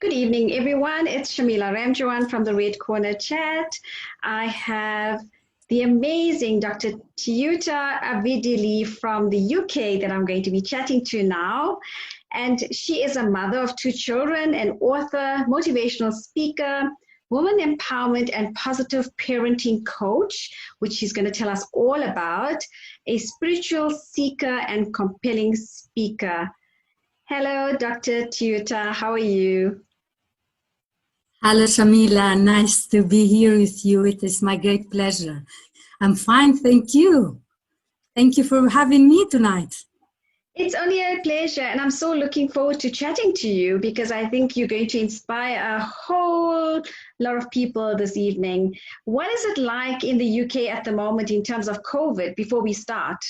Good evening, everyone. It's Shamila Ramjawan from the Red Corner Chat. I have the amazing Dr. Teuta Avdyli from the UK that I'm going to be chatting to now. And she is a mother of two children, an author, motivational speaker, woman empowerment and positive parenting coach, which she's going to tell us all about, a spiritual seeker and compelling speaker. Hello, Dr. Teuta. How are you? Hello, Shamila. Nice to be here with you. It is my great pleasure. I'm fine, thank you. Thank you for having me tonight. It's only a pleasure, and I'm so looking forward to chatting to you because I think you're going to inspire a whole lot of people this evening. What is it like in the UK at the moment in terms of COVID before we start?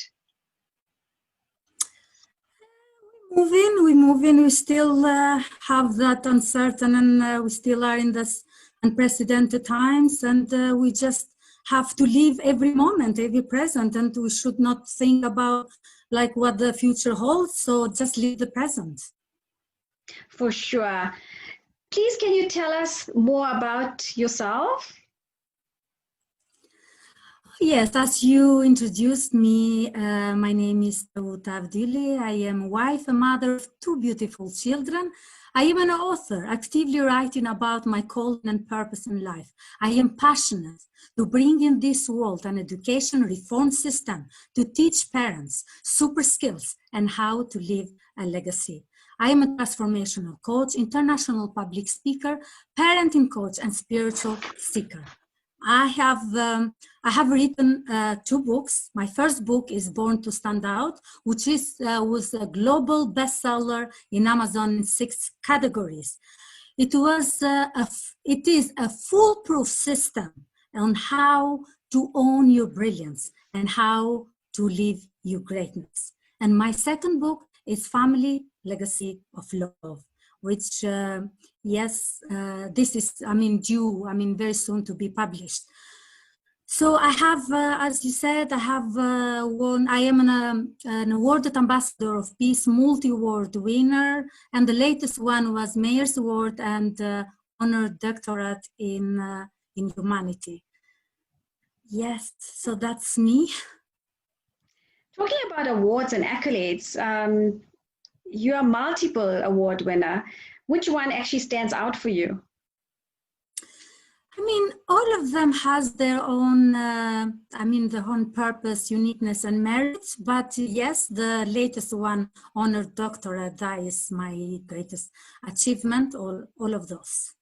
We move in. We still have that uncertain, and we still are in this unprecedented times, and we just have to live every moment, every present, and we should not think about like what the future holds. So just live the present. For sure. Please, can you tell us more about yourself? Yes, as you introduced me, my name is Teuta Avdyli. I am a wife, a mother of two beautiful children. I am an author, actively writing about my calling and purpose in life. I am passionate to bring in this world an education reform system to teach parents super skills and how to live a legacy. I am a transformational coach, international public speaker, parenting coach, and spiritual seeker. I have written two books. My first book is Born to Stand Out, which was a global bestseller in Amazon in 6 categories. It is a foolproof system on how to own your brilliance and how to live your greatness. And my second book is Family Legacy of Love, which this is due very soon to be published. So I have, as you said, I have won. I am an awarded ambassador of peace, multi-award winner, and the latest one was Mayor's Award and honored doctorate in humanity. Yes, so that's me. Talking about awards and accolades, you're a multiple award winner. Which one actually stands out for you? All of them has their own, their own purpose, uniqueness, and merits. But yes, the latest one, honored doctorate, that is my greatest achievement. All of those.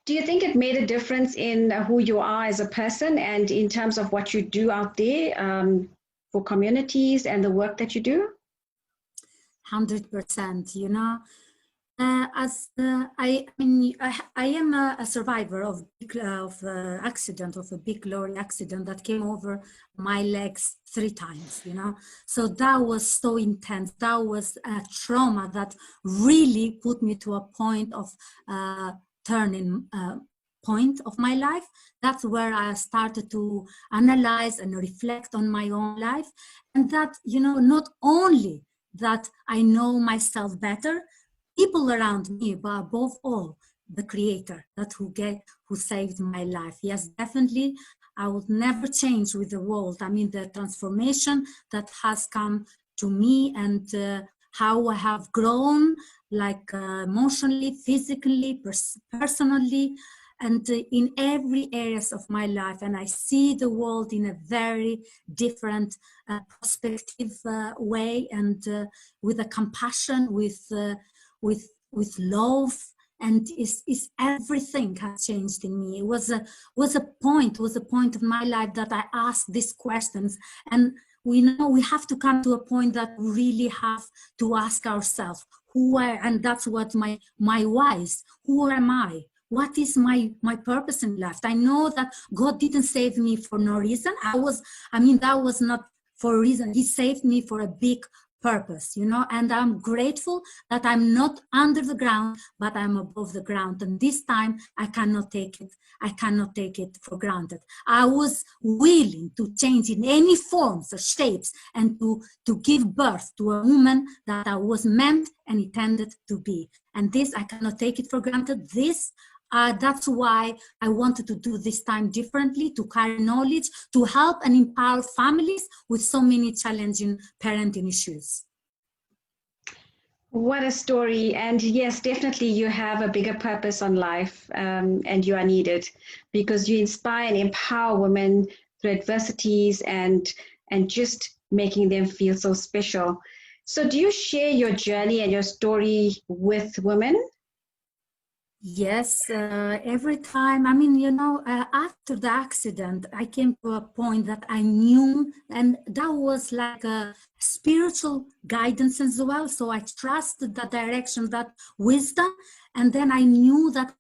Do you think it made a difference in who you are as a person and in terms of what you do out there for communities and the work that you do? 100%, you know. I am a survivor of accident, of a big lorry accident that came over my legs 3 times, you know. So that was so intense. That was a trauma that really put me to a point of turning point of my life. That's where I started to analyze and reflect on my own life. And that, you know, not only that I know myself better, people around me, but above all, the Creator, that who saved my life. Yes, definitely, I would never change with the world. The transformation that has come to me and how I have grown, like emotionally, physically, personally, and in every areas of my life. And I see the world in a very different perspective way, and with a compassion, with love, and is everything has changed in me. It was a point of my life that I asked these questions, and we know we have to come to a point that we really have to ask ourselves and that's what my whys. Who am I? What is my purpose in life? I know that God didn't save me for no reason. That was not for a reason. He saved me for a big purpose, you know, and I'm grateful that I'm not under the ground, but I'm above the ground. And this time I cannot take it for granted. I was willing to change in any forms or shapes and to give birth to a woman that I was meant and intended to be. And this, I cannot take it for granted. That's why I wanted to do this time differently, to carry knowledge, to help and empower families with so many challenging parenting issues. What a story. And yes, definitely you have a bigger purpose on life, and you are needed because you inspire and empower women through adversities and just making them feel so special. So do you share your journey and your story with women? Yes, every time. I mean, you know, after the accident, I came to a point that I knew, and that was like a spiritual guidance as well. So I trusted that direction, that wisdom. And then I knew that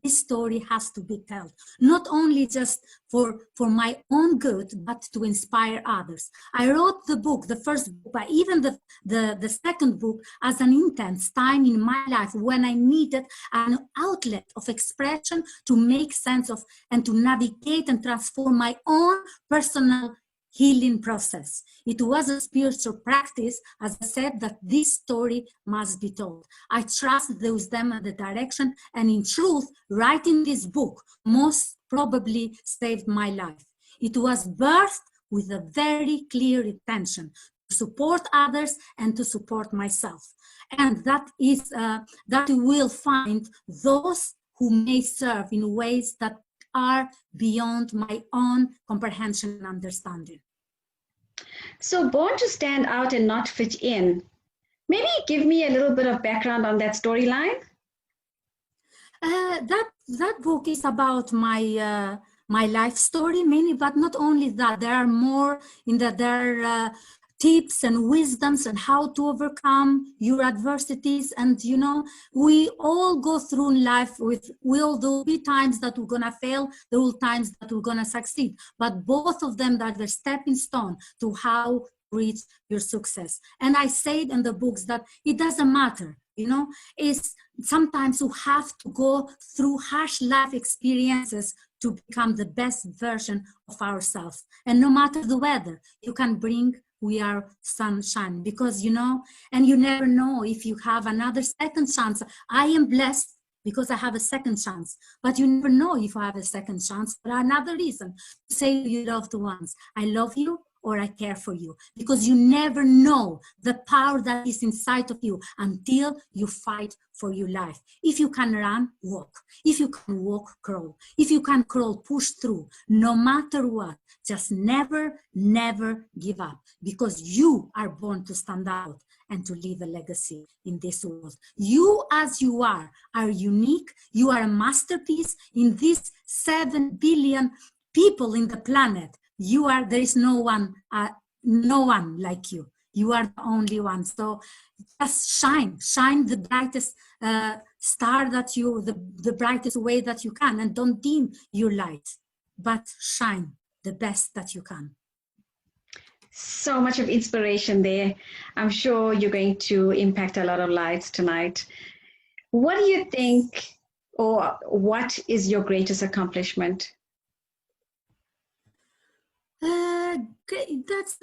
this story has to be told, not only just for my own good, but to inspire others. I wrote the book, the first book, but even the second book, as an intense time in my life when I needed an outlet of expression to make sense of and to navigate and transform my own personal healing process. It was a spiritual practice, as I said, that this story must be told. I trust the wisdom and the direction, and in truth, writing this book most probably saved my life. It was birthed with a very clear intention to support others and to support myself. And that is that we will find those who may serve in ways that are beyond my own comprehension and understanding. So born to stand out and not fit in. Maybe give me a little bit of background on that storyline. That book is about my my life story mainly, but not only that. There are more in that. There are tips and wisdoms and how to overcome your adversities. And you know, we all go through life with, will there be times that we're gonna fail, there will times that we're gonna succeed, but both of them are the stepping stone to how to reach your success. And I said in the books that it doesn't matter, you know, it's sometimes you have to go through harsh life experiences to become the best version of ourselves. And no matter the weather, you can bring we are sunshine, because you know, and you never know if you have another second chance. I am blessed because I have a second chance, but you never know if I have a second chance for another reason to say to your loved ones, I love you, or I care for you, because you never know the power that is inside of you until you fight for your life. If you can run, walk. If you can walk, crawl. If you can crawl, push through. No matter what, just never, never give up, because you are born to stand out and to leave a legacy in this world. You as you are unique. You are a masterpiece in these 7 billion people in the planet. You are, there is no one like you. You are the only one. So just shine the brightest star that you, the brightest way that you can, and don't dim your light, but shine the best that you can. So much of inspiration there. I'm sure you're going to impact a lot of lives tonight. What do you think, or what is your greatest accomplishment? That's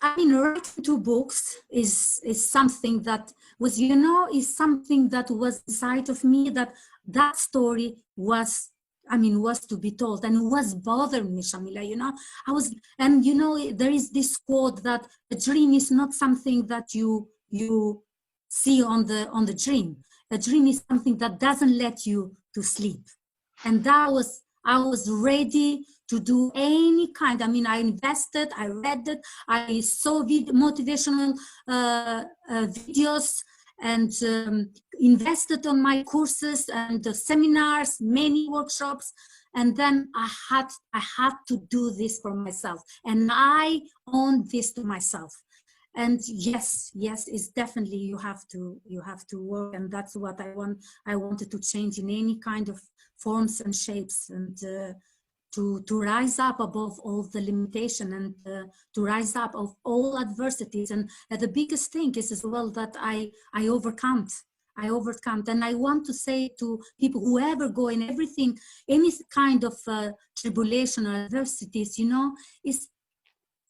I mean, writing 2 books is something that was, you know, is something that was inside of me, that story was, I mean, was to be told, and it was bothering me, Shamila, you know. I was, and you know, there is this quote that a dream is not something that you see on the dream. A dream is something that doesn't let you to sleep. And that was, I was ready to do any kind. I mean, I invested, I read it, I saw motivational videos, and invested on my courses and seminars, many workshops. And then I had to do this for myself, and I own this to myself. And yes, it's definitely, you have to work, and that's what I wanted to change in any kind of forms and shapes. And to rise up above all the limitation and to rise up of all adversities. And the biggest thing is as well that I overcome. And I want to say to people, whoever go in everything, any kind of tribulation or adversities, you know,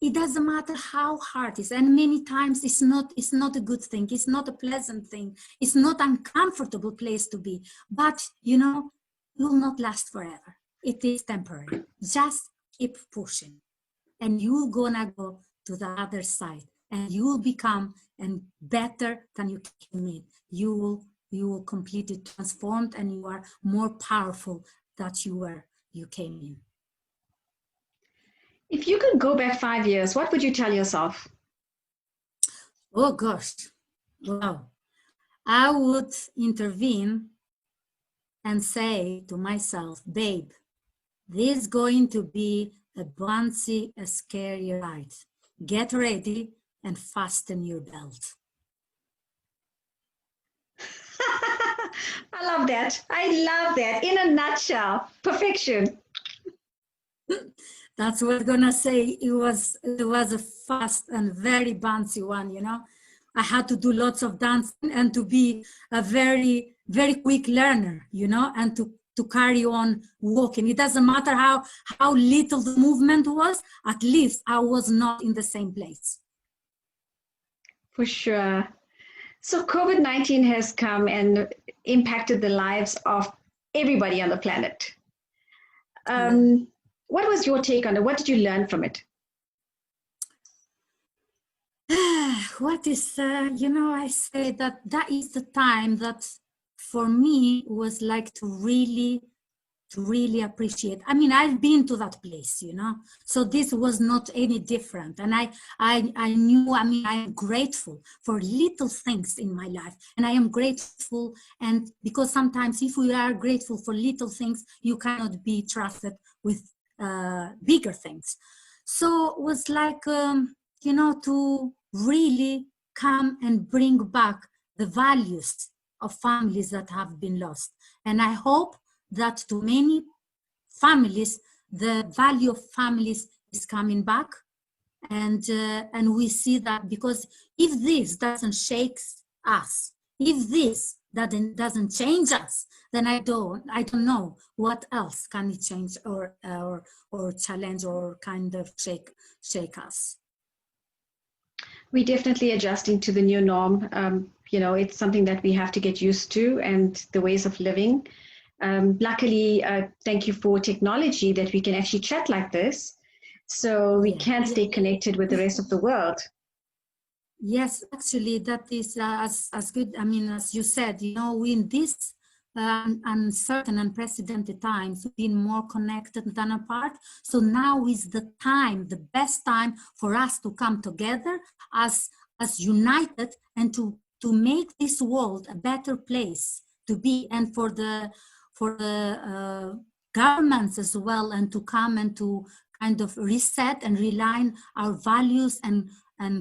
it doesn't matter how hard it is, and many times it's not a good thing, it's not a pleasant thing, it's not an uncomfortable place to be, but you know, it will not last forever. It is temporary. Just keep pushing, and you're gonna go to the other side, and you will become and better than you came in. You will completely transformed, and you are more powerful than you came in. If you could go back 5 years, what would you tell yourself? Oh gosh, wow. I would intervene and say to myself, babe, this is going to be a bouncy, a scary ride. Get ready and fasten your belt. I love that. I love that. In a nutshell, perfection. That's what I'm gonna say. It was a fast and very bouncy one, you know. I had to do lots of dancing and to be a very, very quick learner, you know, and to carry on walking. It doesn't matter how little the movement was, at least I was not in the same place. For sure. So COVID-19 has come and impacted the lives of everybody on the planet. What was your take on it? What did you learn from it? What is, you know, I say that is the time that for me was like to really appreciate. I mean, I've been to that place, you know, so this was not any different. And I knew, I mean, I am grateful for little things in my life, and I am grateful. And because sometimes if we are grateful for little things, you cannot be trusted with bigger things. So it was like, you know, to really come and bring back the values of families that have been lost. And I hope that to many families, the value of families is coming back. And we see that, because if this doesn't shake us, if this doesn't change us, then I don't know what else can it change or challenge or kind of shake us. We're definitely adjusting to the new norm. You know, it's something that we have to get used to, and the ways of living. Luckily, thank you for technology that we can actually chat like this, so we can stay connected with the rest of the world. Yes, actually, that is as good. I mean, as you said, you know, in this uncertain, unprecedented times, we've been more connected than apart. So now is the time, the best time for us to come together as united, and to make this world a better place to be, and for the governments as well, and to come and to kind of reset and realign our values and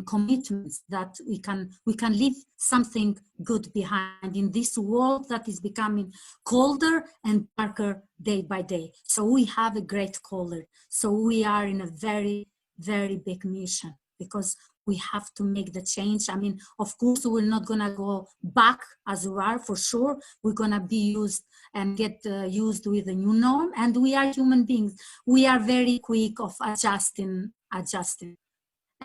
commitments, that we can leave something good behind in this world that is becoming colder and darker day by day. So we have a great caller. So we are in a very, very big mission, because we have to make the change. I mean, of course, we're not gonna go back as we are, for sure. We're gonna be used and get used with the new norm. And we are human beings. We are very quick of adjusting.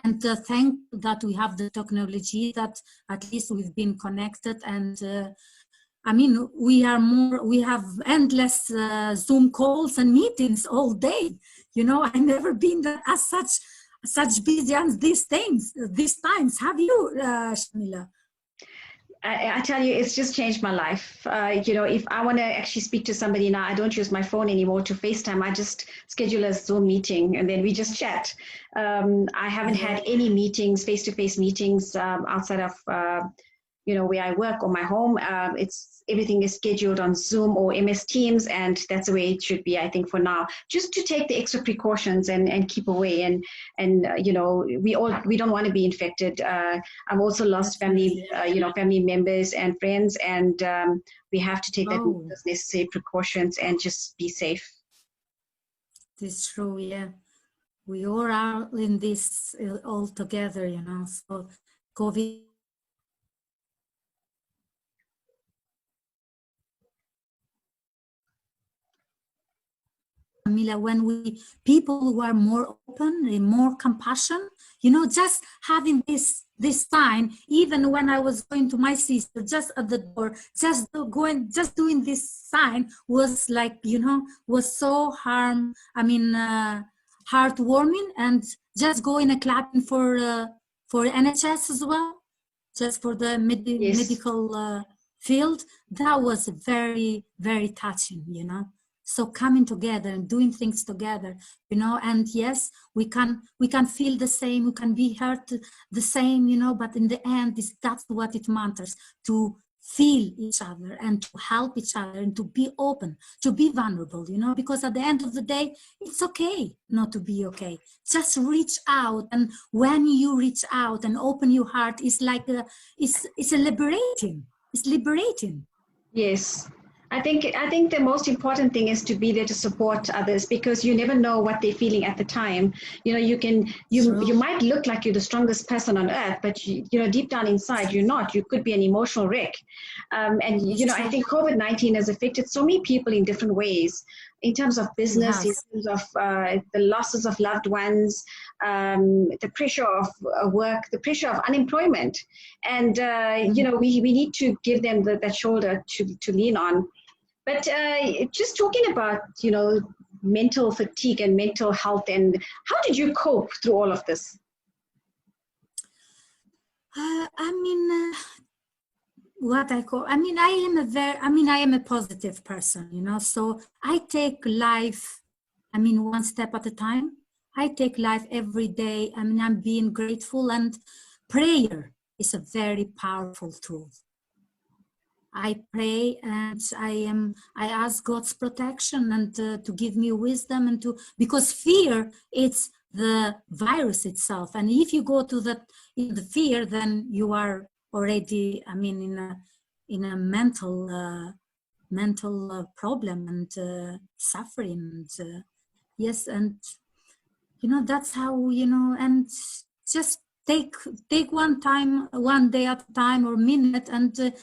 And thank that we have the technology, that at least we've been connected. And I mean, we have endless Zoom calls and meetings all day. You know, I've never been as such busy as these times. Have you, Shamila? I tell you, it's just changed my life. You know, if I want to actually speak to somebody now, I don't use my phone anymore to FaceTime. I just schedule a Zoom meeting, and then we just chat. I haven't had any meetings, face-to-face meetings, outside of, you know, where I work or my home. Everything is scheduled on Zoom or MS Teams, and that's the way it should be, I think, for now. Just to take the extra precautions and keep away, and you know, we don't want to be infected. I've also lost family members and friends, and we have to take those necessary precautions and just be safe. It's true, yeah. We all are in this all together, you know. So COVID. Shamila, when people who are more open and more compassion, you know, just having this sign, even when I was going to my sister, just at the door, just doing this sign was like, you know, was so heartwarming, and just going and clapping for NHS as well, just for the Yes. medical field. That was very, very touching, you know. So coming together and doing things together, you know, and yes, we can feel the same, we can be hurt the same, you know, but in the end, that's what it matters, to feel each other and to help each other and to be open, to be vulnerable, you know, because at the end of the day, it's okay not to be okay. Just reach out, and when you reach out and open your heart, it's like it's liberating. It's liberating. Yes. I think the most important thing is to be there to support others, because you never know what they're feeling at the time. You know, you might look like you're the strongest person on earth, but you know, deep down inside, you're not. You could be an emotional wreck. And you know, I think COVID-19 has affected so many people in different ways, in terms of business, in terms of the losses of loved ones, the pressure of work, the pressure of unemployment. And, you know, we need to give them that shoulder to lean on. But just talking about, you know, mental fatigue and mental health, and how did you cope through all of this? I am a positive person, you know, so I take life, one step at a time. I take life every day. I'm being grateful, and prayer is a very powerful tool. I pray, and I ask God's protection and to give me wisdom, and because fear, it's the virus itself. And if you go to the fear, then you are already, in a mental problem and suffering. And yes, and you know, that's how, you know, and just take one day at a time, or minute, and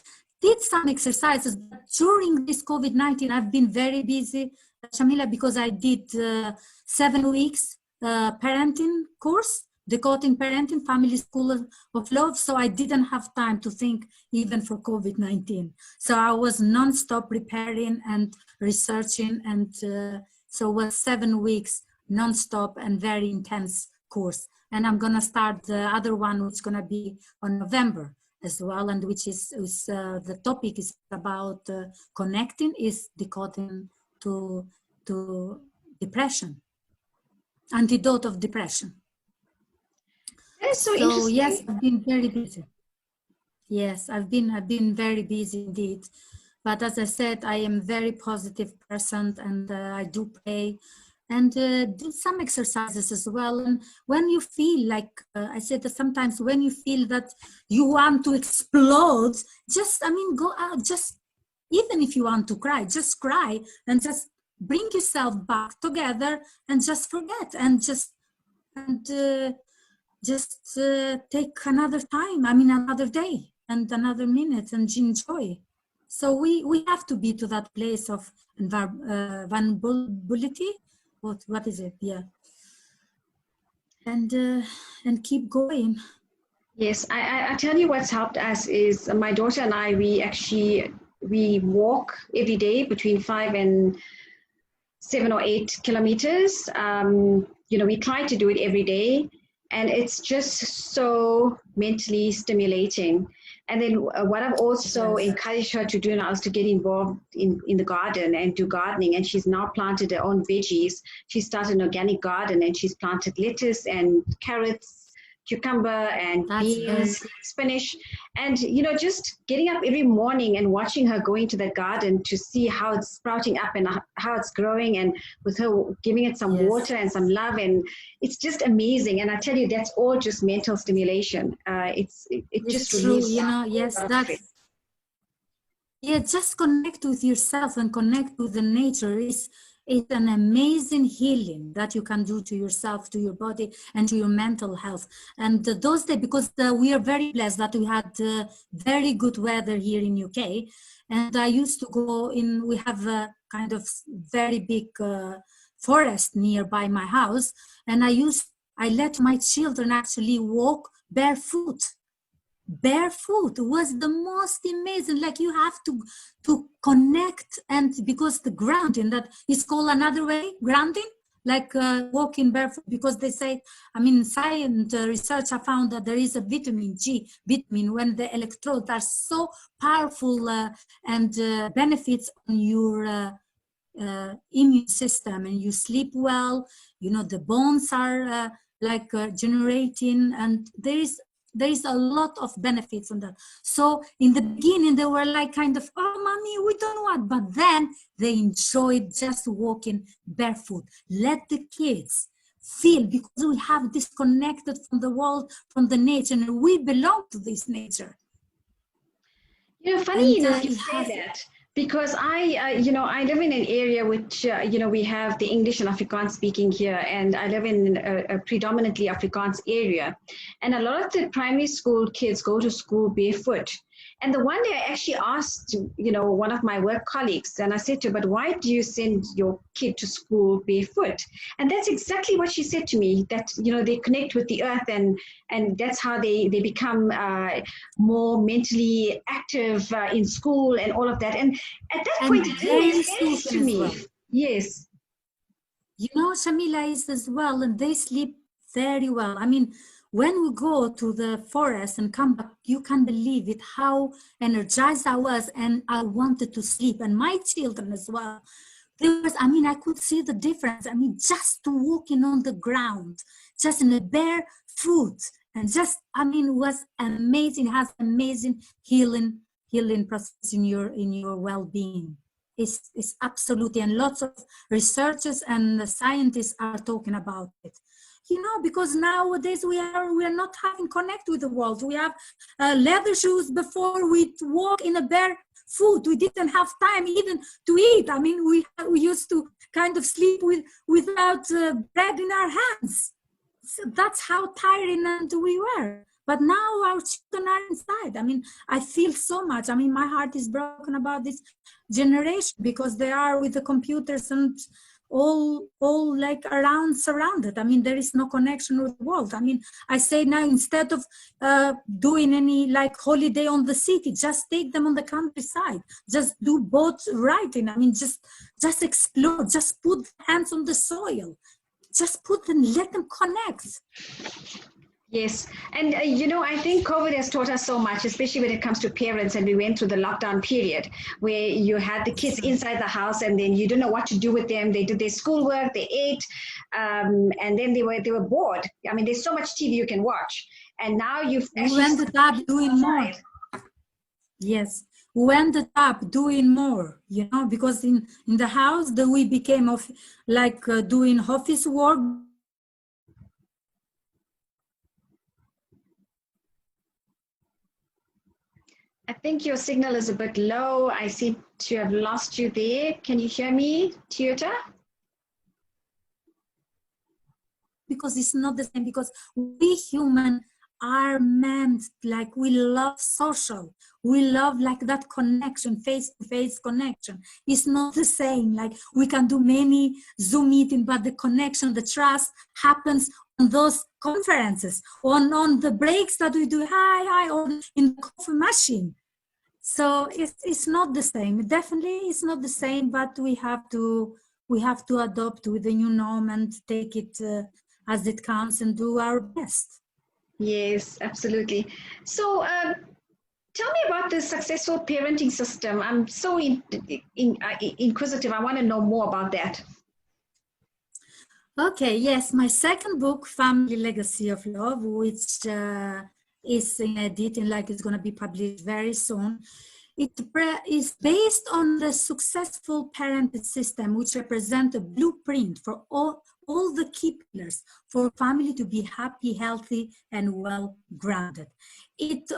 did some exercises. But during this COVID-19, I've been very busy, Shamila, because I did 7 weeks parenting course, Decoding Parenting, Family School of Love. So I didn't have time to think even for COVID-19. So I was nonstop preparing and researching, and so it was 7 weeks nonstop and very intense course. And I'm gonna start the other one, which is gonna be on November as well, and which is the topic is about connecting, is decoding to depression, antidote of depression. That is so interesting. Yes, I've been very busy. Yes, I've been very busy indeed. But as I said, I am a very positive person, and I do pray and do some exercises as well. And when you feel like, I said that sometimes when you feel that you want to explode, just, go out, just, even if you want to cry, just cry and just bring yourself back together and just forget, and just take another time, another day and another minute, and enjoy. So we have to be to that place of vulnerability. What is it? Yeah. And keep going. Yes, I tell you what's helped us is my daughter and I, we walk every day between 5 and 7 or 8 kilometers. You know, we try to do it every day, and it's just so mentally stimulating. And then what I've also encouraged her to do now is to get involved in the garden and do gardening. And she's now planted her own veggies. She started an organic garden, and she's planted lettuce and carrots, cucumber and beans, spinach. And, you know, just getting up every morning and watching her going to that garden to see how it's sprouting up and how it's growing, and with her giving it some water and some love. And it's just amazing. And I tell you, that's all just mental stimulation. It just releases. You know, yes, just connect with yourself and connect with the nature. It's an amazing healing that you can do to yourself, to your body, and to your mental health. And those days, because we are very blessed that we had very good weather here in UK, and I used to go in. We have a kind of very big forest nearby my house, and I let my children actually walk barefoot. Barefoot was the most amazing. Like, you have to connect, and because the grounding, that is called another way, grounding, like walking barefoot, because they say, I mean, science research have found that there is a vitamin G, vitamin, when the electrodes are so powerful and benefits on your immune system, and you sleep well, you know, the bones are generating, and there is a lot of benefits on that. So in the beginning they were like kind of, oh mommy, we don't want, but then they enjoyed just walking barefoot. Let the kids feel, because we have disconnected from the world, from the nature, and we belong to this nature. You know, funny enough, you say that, because I live in an area which, we have the English and Afrikaans speaking here, and I live in a predominantly Afrikaans area. And a lot of the primary school kids go to school barefoot. And the one day I actually asked, one of my work colleagues, and I said to her, but why do you send your kid to school barefoot? And that's exactly what she said to me, that, they connect with the earth, and that's how they become more mentally active in school and all of that. And at that point, it didn't make sense to me. Well. Yes. You know, Shamila, is as well, and they sleep very well. I mean, when we go to the forest and come back, you can't believe it, how energized I was, and I wanted to sleep. And my children as well. I could see the difference. I mean, just walking on the ground, just in a bare foot, and just, it was amazing. It has amazing healing process in your well-being. It's absolutely, and lots of researchers and scientists are talking about it. Because nowadays we are not having connect with the world. We have leather shoes before we walk in a bare foot. We didn't have time even to eat. I mean, we used to kind of sleep without bread in our hands. So that's how tiring we were. But now our children are inside. I mean, I feel so much. I mean, my heart is broken about this generation, because they are with the computers and all like surrounded. I mean, there is no connection with the world. I mean, I say now, instead of doing any like holiday on the city, just take them on the countryside. Just do boat riding. I mean, just explore. Just put hands on the soil. Just put them, let them connect. Yes. And, I think COVID has taught us so much, especially when it comes to parents. And we went through the lockdown period where you had the kids inside the house, and then you don't know what to do with them. They did their schoolwork, they ate, and then they were bored. I mean, there's so much TV you can watch. And now you've actually ended up doing more. Yes. We ended up doing more, because in the house that we became of doing office work. I think your signal is a bit low. I seem to have lost you there. Can you hear me, Teuta? Because it's not the same, because we human are meant, we love social. We love that connection, face-to-face connection. It's not the same. We can do many Zoom meetings, but the connection, the trust happens on those conferences, on the breaks that we do, hi, or in the coffee machine. So it's not the same. Definitely it's not the same, but we have to adopt with the new norm and take it as it comes and do our best. Yes, absolutely. So tell me about the successful parenting system. I'm so inquisitive. I want to know more about that. Okay, yes, my second book, Family Legacy of Love, which is in editing, it's going to be published very soon. It is based on the successful parenting system, which represents a blueprint for all the key pillars for family to be happy, healthy, and well-grounded. It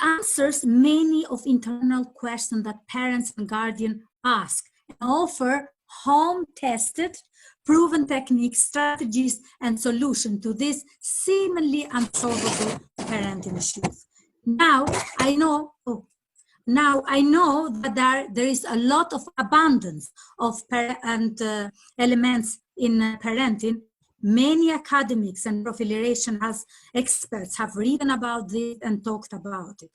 answers many of internal questions that parents and guardians ask, and offer home-tested, proven techniques, strategies, and solutions to these seemingly unsolvable parenting issues. Now I know that there is a lot of abundance of elements in parenting. Many academics and professional as experts have written about this and talked about it.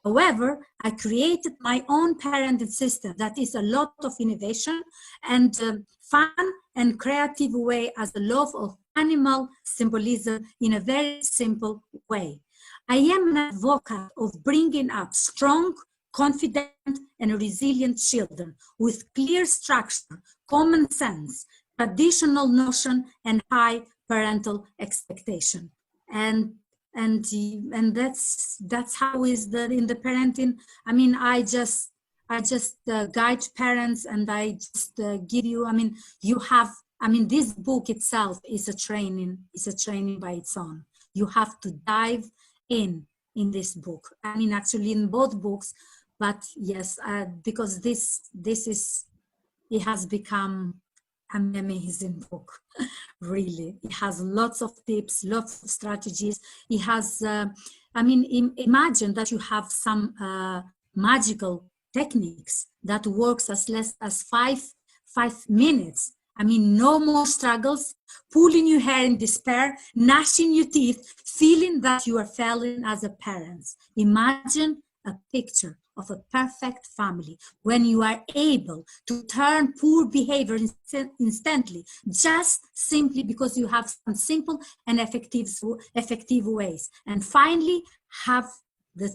However, I created my own parenting system that is a lot of innovation and fun and creative way as a love of animal symbolism in a very simple way. I am an advocate of bringing up strong, confident, and resilient children with clear structure, common sense, traditional notion, and high parental expectation. And that's how is that in the parenting. I mean, I just guide parents, and I just give you. I mean, you have. I mean, this book itself is a training. It's a training by its own. You have to dive in this book. I mean, actually, in both books, but yes, because this is, it has become an amazing book. Really, it has lots of tips, lots of strategies. It has, I mean, imagine that you have some magical techniques that works as less as five minutes. I mean, no more struggles, pulling your hair in despair, gnashing your teeth, feeling that you are failing as a parent. Imagine a picture of a perfect family when you are able to turn poor behavior instantly, just simply because you have some simple and effective ways. And finally, have the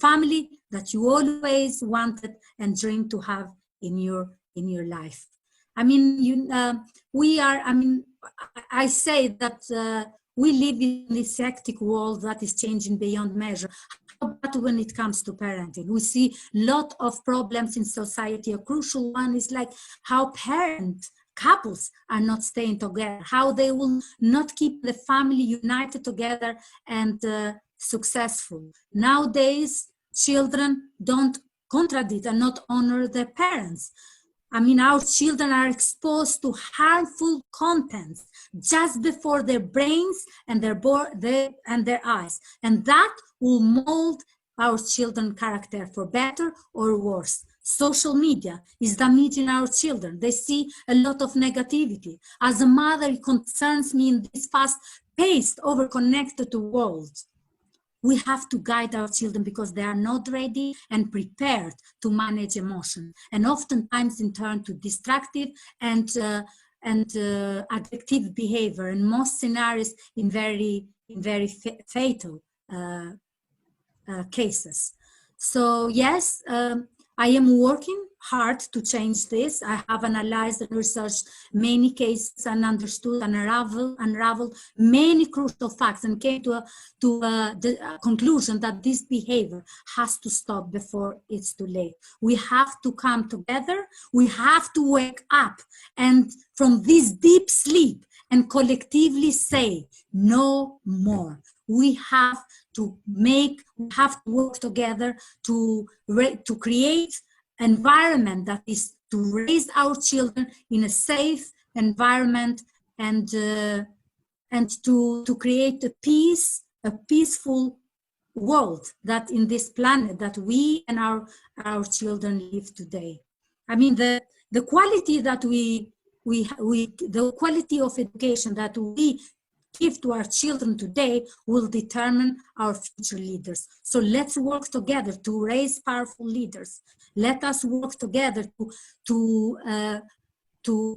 family that you always wanted and dreamed to have in your life. I mean, we are, I mean, I say that we live in this hectic world that is changing beyond measure. But when it comes to parenting, we see a lot of problems in society. A crucial one is like how couples are not staying together, how they will not keep the family united together and successful. Nowadays, children don't contradict and not honor their parents. I mean, our children are exposed to harmful contents just before their brains and their eyes, and that will mold our children's character for better or worse. Social media is damaging our children. They see a lot of negativity. As a mother, it concerns me in this fast-paced, over-connected world. We have to guide our children because they are not ready and prepared to manage emotion, and oftentimes in turn to destructive and addictive behavior, and most scenarios in very fatal cases. So yes, I am working hard to change this. I have analyzed and researched many cases and understood and unraveled many crucial facts, and came to the conclusion that this behavior has to stop before it's too late. We have to come together. We have to wake up and from this deep sleep and collectively say no more. We have to work together to create environment that is to raise our children in a safe environment, and to create a peaceful world that in this planet that we and our children live today. I mean, the quality that the quality of education that we give to our children today will determine our future leaders. So let's work together to raise powerful leaders. Let us work together to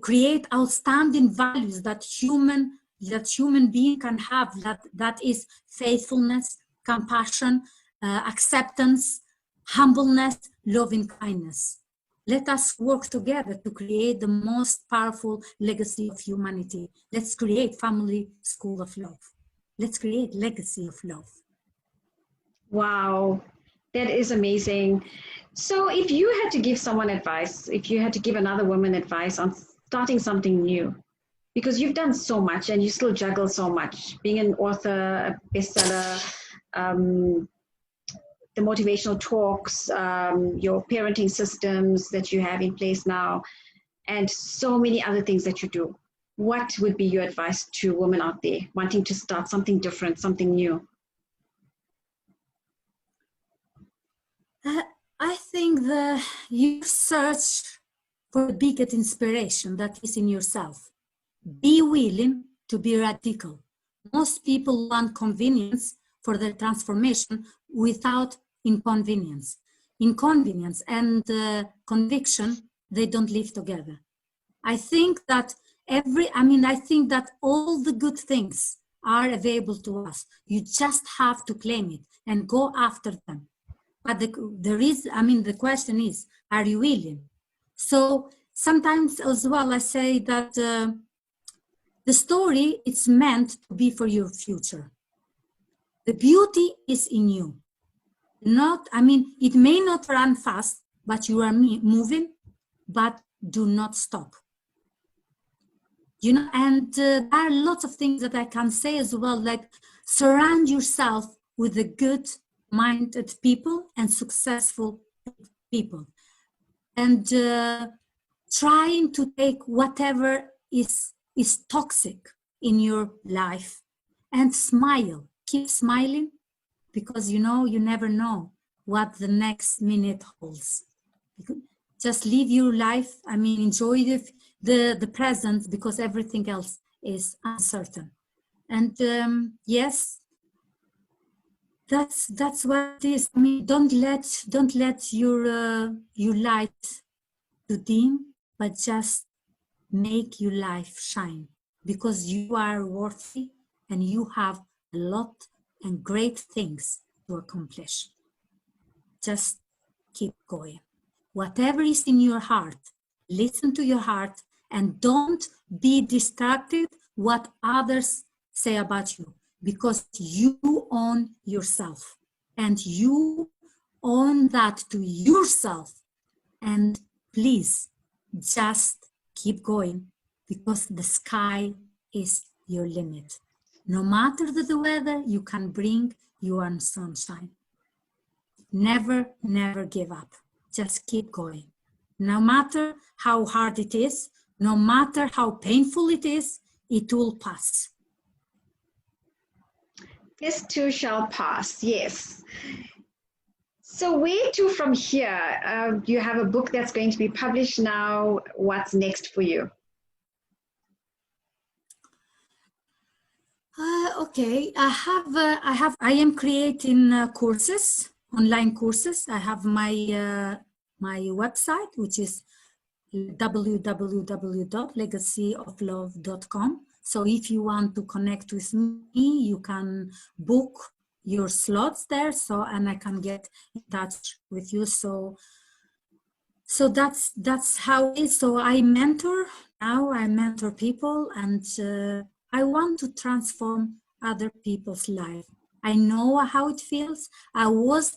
create outstanding values that human being can have. That is faithfulness, compassion, acceptance, humbleness, loving kindness. Let us work together to create the most powerful legacy of humanity. Let's create family school of love. Let's create legacy of love. Wow, that is amazing. So if you had to give someone advice, if you had to give another woman advice on starting something new, because you've done so much and you still juggle so much, being an author, a bestseller, the motivational talks, your parenting systems that you have in place now. and so many other things that you do. What would be your advice to women out there wanting to start something different, something new? I think you search for the biggest inspiration that is in yourself. Be willing to be radical. Most people want convenience for their transformation without inconvenience. Inconvenience and conviction, they don't live together. I think that I think that all the good things are available to us. You just have to claim it and go after them. But the question is, are you willing? So sometimes as well, I say that the story is meant to be for your future. The beauty is in you. It may not run fast, but you are moving, but do not stop. And there are lots of things that I can say as well, like surround yourself with the good-minded people and successful people. And trying to take whatever is toxic in your life and smile. Keep smiling, because you never know what the next minute holds. Just live your life. Enjoy the present, because everything else is uncertain. And yes, that's what it is. Don't let your light to dim, but just make your life shine, because you are worthy and you have a lot and great things to accomplish. Just keep going. Whatever is in your heart, listen to your heart, and don't be distracted what others say about you, because you own yourself and you own that to yourself. And please just keep going, because the sky is your limit. No matter the weather, you can bring your own sunshine. Never give up. Just keep going. No matter how hard it is, no matter how painful it is, it will pass. This too shall pass, yes. So where to from here? You have a book that's going to be published now. What's next for you? Okay, I am creating courses, online courses. I have my website, which is www.legacyoflove.com. So if you want to connect with me, you can book your slots there, and I can get in touch with you. So that's how it is. So I mentor people, and I want to transform other people's life. I know how it feels. I was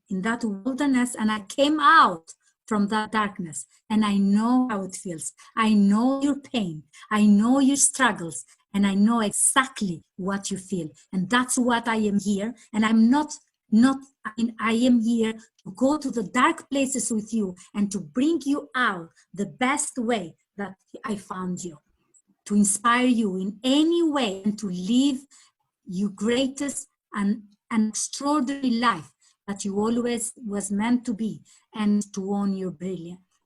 in that wilderness, and I came out from that darkness, and I know how it feels. I know your pain. I know your struggles, and I know exactly what you feel. And that's what I am here. And I am here to go to the dark places with you and to bring you out the best way that I found you, to inspire you in any way, and to live your greatest and extraordinary life that you always was meant to be, and to own your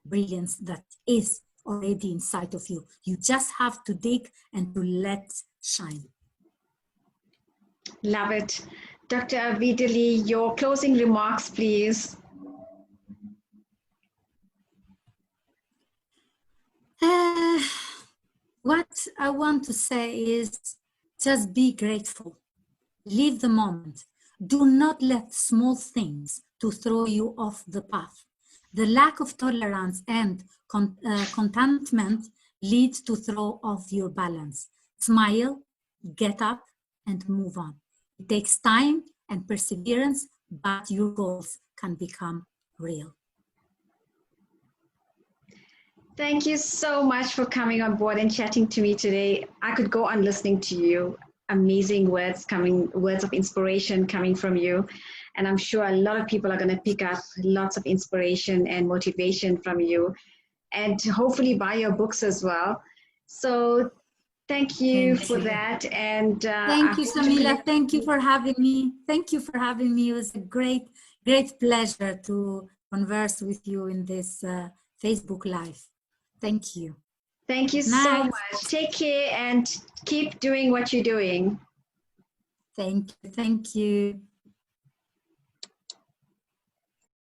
brilliance that is already inside of you. You just have to dig and to let shine. Love it. Dr. Avdyli, your closing remarks, please. What I want to say is just be grateful. Live the moment. Do not let small things to throw you off the path. The lack of tolerance and contentment leads to throw off your balance. Smile, get up, and move on. It takes time and perseverance, but your goals can become real. Thank you so much for coming on board and chatting to me today. I could go on listening to you. Amazing words of inspiration coming from you. And I'm sure a lot of people are going to pick up lots of inspiration and motivation from you. and hopefully buy your books as well. So thank you Thank for you. that. And Thank you, Shamila. Thank you for having me. Thank you for having me. It was a great, great pleasure to converse with you in this Facebook Live. Thank you. Thank you so much. Take care and keep doing what you're doing. Thank you. Thank you.